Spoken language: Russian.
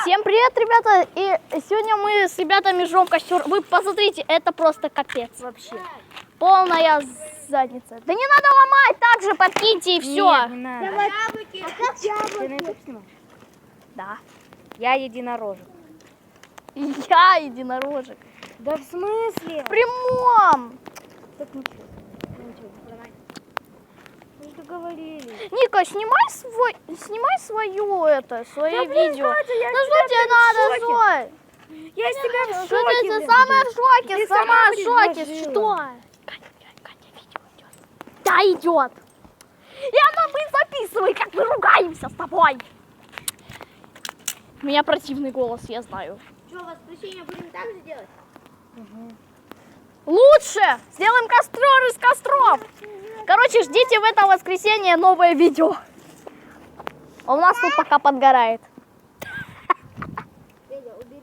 Всем привет, ребята! И сегодня мы с ребятами жжем костер. Вы посмотрите, это просто капец вообще. Полная задница. Да не надо ломать, так же подкиньте и все. Нет, не надо. Яблоки. Ты на YouTube снимаешь? Да. Я единорожек. Я единорожек. Да в смысле? В прямом. Так ничего. Мы же договорились. Ника, снимай свои видео. Катя, я Ну из что тебе тебя надо, в шоке. Зой? Я из тебя в Что шоке. ты блин. самая в шоке, Ты сама сама в шоке. предложила. Что? Катя, видео идет. Да, идет. И она мы записывай, как мы ругаемся с тобой. У меня противный голос, я знаю. Что, воскресенье будем так же делать? Лучше сделаем костер из костров. Короче, ждите в это воскресенье новое видео. А у нас тут пока подгорает.